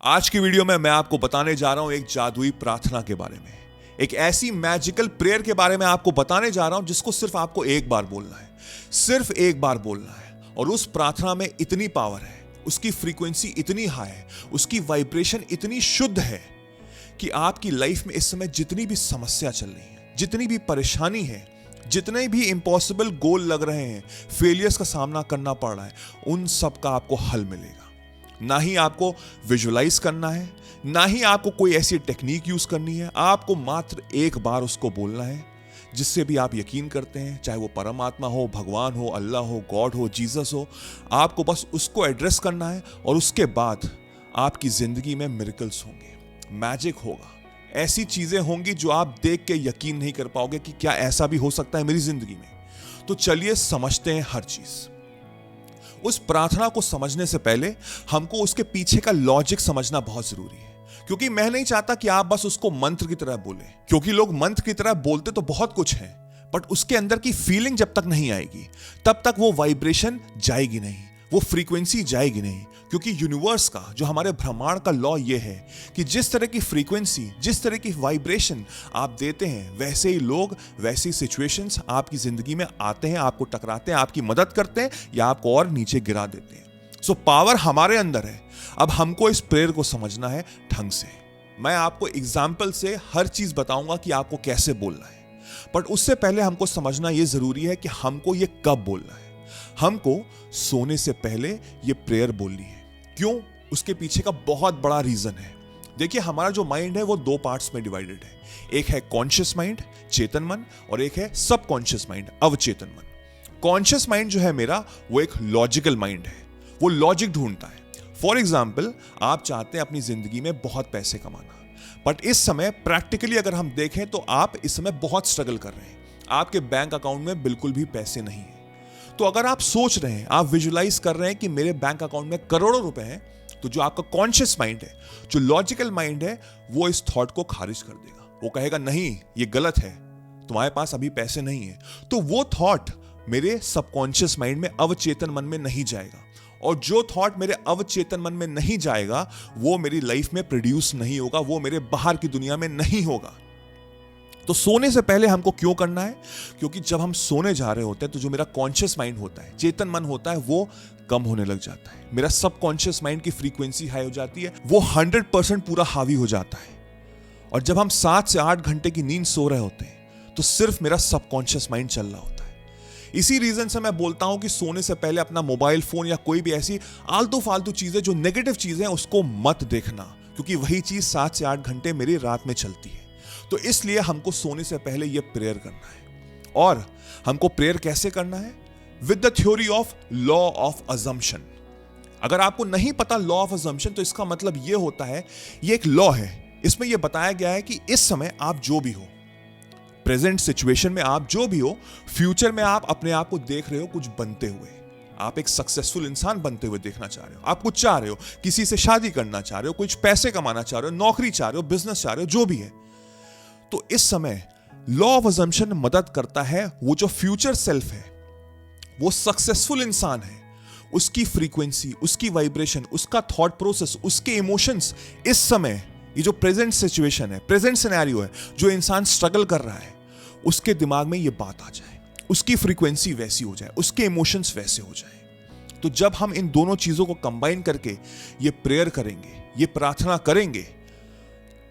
आज की वीडियो में मैं आपको बताने जा रहा हूं एक जादुई प्रार्थना के बारे में, एक ऐसी मैजिकल प्रेयर के बारे में आपको बताने जा रहा हूं जिसको सिर्फ आपको एक बार बोलना है, सिर्फ एक बार बोलना है। और उस प्रार्थना में इतनी पावर है, उसकी फ्रीक्वेंसी इतनी हाई है, उसकी वाइब्रेशन इतनी शुद्ध है कि आपकी लाइफ में इस समय जितनी भी समस्या चल रही है, जितनी भी परेशानी है, जितने भी इम्पॉसिबल गोल लग रहे हैं, फेलियर्स का सामना करना पड़ रहा है, उन सब का आपको हल मिलेगा। ना ही आपको विजुअलाइज करना है, ना ही आपको कोई ऐसी टेक्निक यूज करनी है, आपको मात्र एक बार उसको बोलना है जिससे भी आप यकीन करते हैं, चाहे वो परमात्मा हो, भगवान हो, अल्लाह हो, गॉड हो, जीसस हो। आपको बस उसको एड्रेस करना है और उसके बाद आपकी जिंदगी में मिरेकल्स होंगे, मैजिक होगा, ऐसी चीजें होंगी जो आप देख के यकीन नहीं कर पाओगे कि क्या ऐसा भी हो सकता है मेरी जिंदगी में। तो चलिए समझते हैं हर चीज। उस प्रार्थना को समझने से पहले हमको उसके पीछे का लॉजिक समझना बहुत जरूरी है, क्योंकि मैं नहीं चाहता कि आप बस उसको मंत्र की तरह बोलें, क्योंकि लोग मंत्र की तरह बोलते तो बहुत कुछ है, बट उसके अंदर की फीलिंग जब तक नहीं आएगी तब तक वो वाइब्रेशन जाएगी नहीं, वो फ्रीक्वेंसी जाएगी नहीं। क्योंकि यूनिवर्स का, जो हमारे ब्रह्मांड का लॉ ये है कि जिस तरह की फ्रीक्वेंसी, जिस तरह की वाइब्रेशन आप देते हैं, वैसे ही लोग, वैसी सिचुएशंस आपकी जिंदगी में आते हैं, आपको टकराते हैं, आपकी मदद करते हैं या आपको और नीचे गिरा देते हैं। सो पावर हमारे अंदर है। अब हमको इस प्रेयर को समझना है ढंग से। मैं आपको एग्जाम्पल से हर चीज बताऊंगा कि आपको कैसे बोलना है, बट उससे पहले हमको समझना यह जरूरी है कि हमको ये कब बोलना है। हमको सोने से पहले ये प्रेयर बोलनी है। क्यों? उसके पीछे का बहुत बड़ा रीजन है। देखिए, हमारा जो माइंड है वो दो पार्ट्स में डिवाइडेड है। एक है कॉन्शियस माइंड, चेतन मन, और एक है सबकॉन्शियस माइंड, अवचेतन मन। कॉन्शियस माइंड जो है मेरा, वो एक लॉजिकल माइंड है, वो लॉजिक ढूंढता है। फॉर एग्जाम्पल, आप चाहते हैं अपनी जिंदगी में बहुत पैसे कमाना, बट इस समय प्रैक्टिकली अगर हम देखें तो आप इस समय बहुत स्ट्रगल कर रहे हैं, आपके बैंक अकाउंट में बिल्कुल भी पैसे नहीं है। तो अगर आप सोच रहे हैं, आप विजुलाइज कर रहे हैं कि मेरे बैंक अकाउंट में करोड़ों रुपए हैं, तो जो आपका कॉन्शियस माइंड है, जो लॉजिकल माइंड है, वो इस थॉट को खारिज कर देगा। वो कहेगा नहीं, ये गलत है, तुम्हारे पास अभी पैसे नहीं है। तो वो थॉट मेरे सबकॉन्शियस माइंड में, अवचेतन मन में नहीं जाएगा, और जो थॉट मेरे अवचेतन मन में नहीं जाएगा वो मेरी लाइफ में प्रोड्यूस नहीं होगा, वो मेरे बाहर की दुनिया में नहीं होगा। तो सोने से पहले हमको क्यों करना है? क्योंकि जब हम सोने जा रहे होते हैं तो जो मेरा कॉन्शियस माइंड होता है, चेतन मन होता है, वो कम होने लग जाता है। मेरा सबकॉन्शियस माइंड की फ्रीक्वेंसी हाई हो जाती है, वो 100% पूरा हावी हो जाता है। और जब हम 7 से 8 घंटे की नींद सो रहे होते हैं तो सिर्फ मेरा सबकॉन्शियस माइंड चल रहा होता है। इसी रीजन से मैं बोलता हूं कि सोने से पहले अपना मोबाइल फोन या कोई भी ऐसी आलतू फालतू चीजें, जो नेगेटिव चीजें हैं, उसको मत देखना, क्योंकि वही चीज 7 से 8 घंटे मेरी रात में चलती है। तो इसलिए हमको सोने से पहले यह प्रेयर करना है। और हमको प्रेयर कैसे करना है? With the theory of law of assumption. अगर आपको नहीं पता लॉ ऑफ अजम्पशन, तो इसका मतलब यह होता है, यह एक लॉ है, इसमें यह बताया गया है कि इस समय आप जो भी हो, प्रेजेंट सिचुएशन में आप जो भी हो, फ्यूचर में आप अपने आप को देख रहे हो कुछ बनते हुए, आप एक सक्सेसफुल इंसान बनते हुए देखना चाह रहे हो, आप कुछ चाह रहे हो, किसी से शादी करना चाह रहे हो, कुछ पैसे कमाना चाह रहे हो, नौकरी चाह रहे हो, बिजनेस चाह रहे हो, जो भी है। तो इस समय लॉ ऑफ अजम्पशन मदद करता है, वो जो फ्यूचर सेल्फ है, वो सक्सेसफुल इंसान है, उसकी फ्रीक्वेंसी, उसकी वाइब्रेशन, उसका थॉट प्रोसेस, उसके इमोशंस, इस समय ये जो प्रेजेंट सिचुएशन है, प्रेजेंट सिनेरियो है, जो इंसान स्ट्रगल कर रहा है, उसके दिमाग में ये बात आ जाए, उसकी फ्रीक्वेंसी वैसी हो जाए, उसके इमोशंस वैसे हो जाए। तो जब हम इन दोनों चीजों को कंबाइन करके ये प्रेयर करेंगे, ये प्रार्थना करेंगे,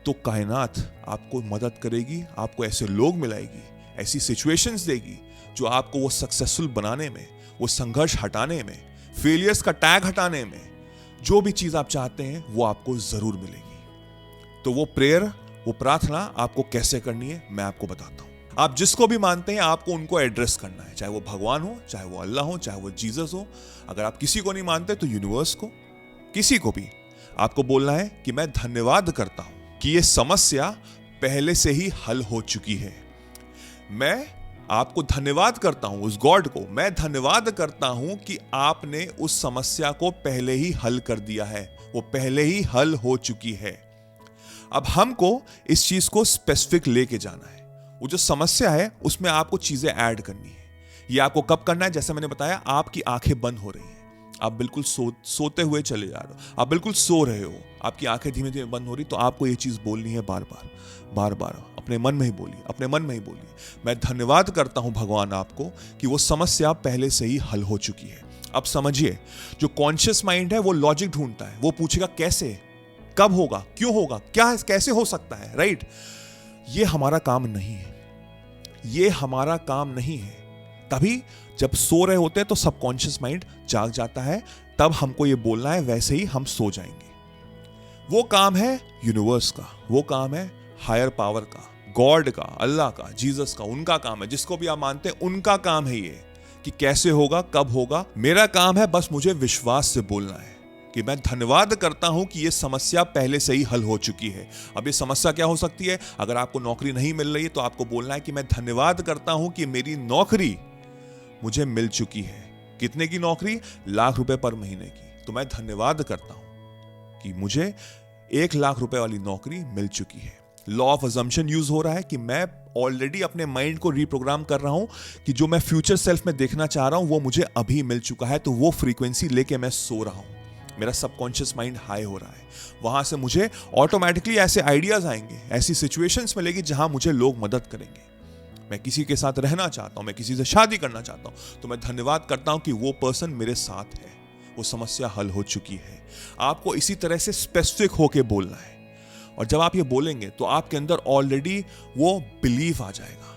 तो कायनात आपको मदद करेगी, आपको ऐसे लोग मिलाएगी, ऐसी सिचुएशंस देगी जो आपको वो सक्सेसफुल बनाने में, वो संघर्ष हटाने में, फेलियर्स का टैग हटाने में, जो भी चीज आप चाहते हैं वो आपको जरूर मिलेगी। तो वो प्रेयर, वो प्रार्थना आपको कैसे करनी है मैं आपको बताता हूं। आप जिसको भी मानते हैं, आपको उनको एड्रेस करना है, चाहे वो भगवान हो, चाहे वो अल्लाह हो, चाहे वो जीसस हो। अगर आप किसी को नहीं मानते तो यूनिवर्स को, किसी को भी आपको बोलना है कि मैं धन्यवाद करता हूं कि ये समस्या पहले से ही हल हो चुकी है। मैं आपको धन्यवाद करता हूं, उस गॉड को मैं धन्यवाद करता हूं कि आपने उस समस्या को पहले ही हल कर दिया है, वो पहले ही हल हो चुकी है। अब हमको इस चीज को स्पेसिफिक लेके जाना है। वो जो समस्या है उसमें आपको चीजें ऐड करनी है। ये आपको कब करना है? जैसे मैंने बताया, आपकी आंखें बंद हो रही हैं, आप बिल्कुल सोते हुए चले जा रहे हो, आप बिल्कुल सो रहे हो, आपकी आंखें धीमे धीमे बंद हो रही, तो आपको ये चीज बोलनी है बार बार बार बार, अपने मन में ही बोलिए, अपने मन में ही बोलिए, मैं धन्यवाद करता हूं भगवान आपको कि वो समस्या पहले से ही हल हो चुकी है। अब समझिए, जो कॉन्शियस माइंड है वो लॉजिक ढूंढता है, वो पूछेगा कैसे, कब होगा, क्यों होगा, क्या कैसे हो सकता है, राइट? ये हमारा काम नहीं है, ये हमारा काम नहीं है। तभी जब सो रहे होते हैं तो सबकॉन्शियस माइंड जाग जाता है, तब हमको ये बोलना है, वैसे ही हम सो जाएंगे। वो काम है यूनिवर्स का, वो काम है हायर पावर का, गॉड का, अल्लाह का, जीसस का, उनका काम है, जिसको भी आप मानते हैं उनका काम है ये कि कैसे होगा, कब होगा। मेरा काम है बस मुझे विश्वास से बोलना है कि मैं धन्यवाद करता हूं कि ये समस्या पहले से ही हल हो चुकी है। अब ये समस्या क्या हो सकती है? अगर आपको नौकरी नहीं मिल रही है तो आपको बोलना है कि मैं धन्यवाद करता हूं कि मेरी नौकरी मुझे मिल चुकी है। कितने की नौकरी? ₹1,00,000 पर महीने की। तो मैं धन्यवाद करता हूं कि मुझे 1,00,000 रुपए वाली नौकरी मिल चुकी है। लॉ ऑफ अजम्पशन यूज हो रहा है कि मैं ऑलरेडी अपने माइंड को रिप्रोग्राम कर रहा हूं कि जो मैं फ्यूचर सेल्फ में देखना चाह रहा हूं वो मुझे अभी मिल चुका है, तो वो फ्रीक्वेंसी लेके मैं सो रहा हूं। मेरा सबकॉन्शियस माइंड हाई हो रहा है, वहां से मुझे ऑटोमेटिकली ऐसे आइडियाज आएंगे, ऐसी सिचुएशंस मिलेगी जहां मुझे लोग मदद करेंगे। मैं किसी के साथ रहना चाहता हूं, मैं किसी से शादी करना चाहता हूं, तो मैं धन्यवाद करता हूं कि वो पर्सन मेरे साथ है, वो समस्या हल हो चुकी है। आपको इसी तरह से स्पेसिफिक होके बोलना है, और जब आप ये बोलेंगे तो आपके अंदर ऑलरेडी वो बिलीफ आ जाएगा,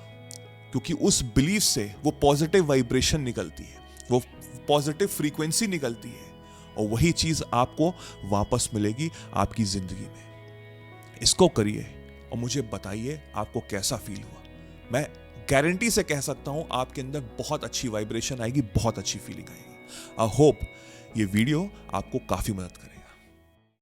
क्योंकि उस बिलीफ से वो पॉजिटिव वाइब्रेशन निकलती है, वो पॉजिटिव फ्रीक्वेंसी निकलती है, और वही चीज आपको वापस मिलेगी आपकी जिंदगी में। इसको करिए और मुझे बताइए आपको कैसा फील हुआ। मैं गारंटी से कह सकता हूं आपके अंदर बहुत अच्छी वाइब्रेशन आएगी, बहुत अच्छी फीलिंग आएगी। आई होप ये वीडियो आपको काफी मदद करे।